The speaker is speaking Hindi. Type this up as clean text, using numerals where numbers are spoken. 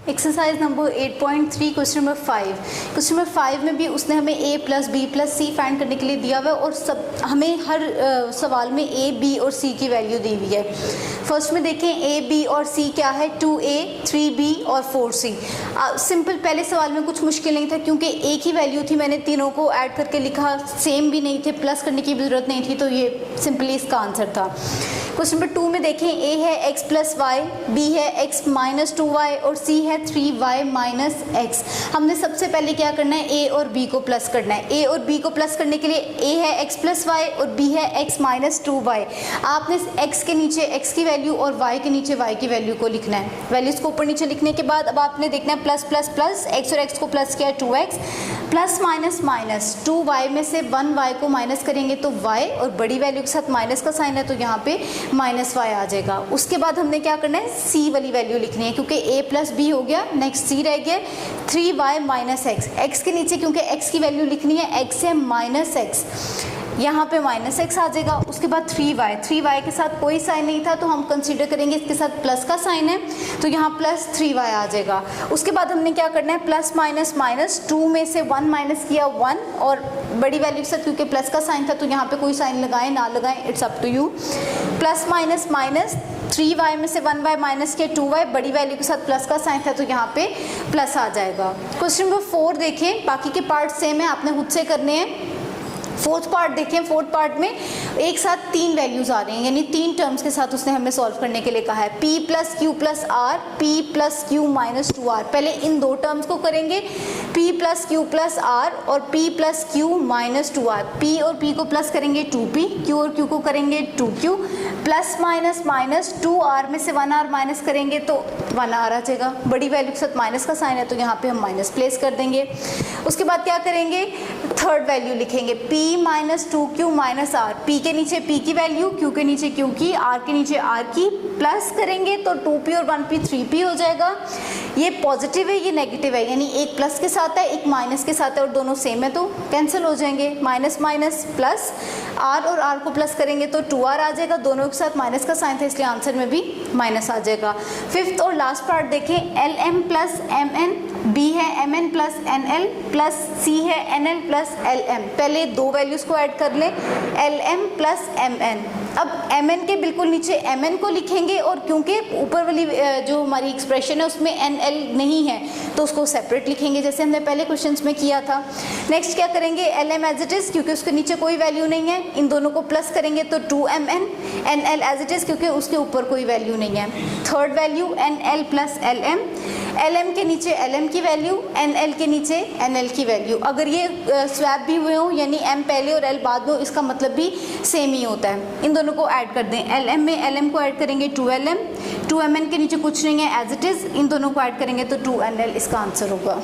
Exercise number 8.3 question number 5। Question number 5 में भी उसने हमें a plus B plus C find करने के लिए दिया हुआ है और सब हमें हर सवाल में a b और c की वैल्यू दी हुई है। फर्स्ट में देखें a b और c क्या है, 2a 3b और 4c। सिंपल, पहले सवाल में कुछ मुश्किल नहीं था क्योंकि एक ही वैल्यू थी, मैंने तीनों को ऐड करके लिखा, सेम भी नहीं थे, प्लस करने की भी ज़रूरत नहीं थी, तो ये सिंपली इसका आंसर था। क्वेश्चन नंबर 2 में देखें a है x प्लस वाई, b है x माइनस 2y और c है 3y माइनस x। हमने सबसे पहले क्या करना है, a और b को प्लस करना है। a और b को प्लस करने के लिए a है x प्लस वाई और b है x माइनस 2y। आपने x के नीचे x की वैल्यू और y के नीचे y की वैल्यू को लिखना है। वैल्यूज़ को ऊपर नीचे लिखने के बाद अब आपने देखना है प्लस प्लस प्लस, x और x को प्लस किया 2x, plus minus minus 2y में से 1y को माइनस करेंगे तो y और बड़ी वैल्यू के साथ माइनस का साइन है तो यहाँ पे माइनस y आ जाएगा। उसके बाद हमने क्या करना है, c वाली वैल्यू लिखनी है क्योंकि a प्लस b हो गया, नेक्स्ट c रह गया 3y माइनस x। x के नीचे क्योंकि x की वैल्यू लिखनी है, x है माइनस x, यहाँ पे माइनस x आ जाएगा। उसके बाद 3y के साथ कोई साइन नहीं था तो हम कंसीडर करेंगे इसके साथ प्लस का साइन है तो यहाँ प्लस 3y आ जाएगा। उसके बाद हमने क्या करना है, प्लस माइनस माइनस, 2 में से 1 माइनस किया 1 और बड़ी वैल्यू के साथ क्योंकि प्लस का साइन था तो यहाँ पे कोई साइन लगाएं ना लगाएं, it's up to you. Plus minus minus, 3y में से 1y माइनस किया 2y, बड़ी वैल्यू के साथ प्लस का साइन था तो यहाँ पे प्लस आ जाएगा। क्वेश्चन नंबर 4 देखें, बाकी के पार्ट सेम है, आपने खुद से करने हैं। फोर्थ पार्ट देखें, फोर्थ पार्ट में एक साथ 3 वैल्यूज़ आ रही हैं, यानी 3 टर्म्स के साथ उसने हमें सॉल्व करने के लिए कहा है। p plus Q plus R, p plus Q minus 2r। पहले इन 2 टर्म्स को करेंगे, p plus Q plus R और p plus Q minus 2r। p और p को प्लस करेंगे 2p, q और q को करेंगे 2q, plus minus minus 2r में से 1r माइनस करेंगे तो 1r आ जाएगा। बड़ी वैल्यू के साथ माइनस का साइन है तो यहाँ पे हम माइनस प्लेस कर देंगे। उसके बाद क्या करेंगे, थर्ड वैल्यू लिखेंगे, p minus 2q minus r। p के नीचे p की वैल्यू, q के नीचे q की, r के नीचे r की, प्लस करेंगे तो 2p और 1p 3p हो जाएगा। ये पॉजिटिव है, ये नेगेटिव है, यानी एक प्लस के साथ है एक माइनस के साथ है और दोनों सेम है तो कैंसिल हो जाएंगे। माइनस माइनस प्लस, r और r को प्लस करेंगे तो 2r आ जाएगा, दोनों के साथ माइनस का साइन था इसलिए आंसर में भी माइनस आ जाएगा। फिफ्थ और लास्ट पार्ट देखें, lm प्लस mn, b है mn plus nl plus c है nl प्लस lm। पहले 2 वैल्यूज़ को ऐड कर लें, lm प्लस mn। अब mn के बिल्कुल नीचे mn को लिखेंगे और क्योंकि ऊपर वाली जो हमारी एक्सप्रेशन है उसमें nl नहीं है तो उसको सेपरेट लिखेंगे जैसे हमने पहले क्वेश्चंस में किया था। नेक्स्ट क्या करेंगे, lm एज इट इज़ क्योंकि उसके नीचे कोई वैल्यू नहीं है, इन दोनों को प्लस करेंगे तो 2mn, nl as it is क्योंकि उसके ऊपर कोई वैल्यू नहीं है। Third value nl plus lm, lm के नीचे lm की वैल्यू, nl के नीचे nl की वैल्यू। अगर ये स्वैप भी हुए हों यानी m पहले और l बाद में, इसका मतलब भी सेम ही होता है। इन दोनों को ऐड कर दें, lm में lm को ऐड करेंगे 2lm, 2mn के नीचे कुछ नहीं है एज इट इज़, इन दोनों को ऐड करेंगे तो 2nl इसका आंसर होगा।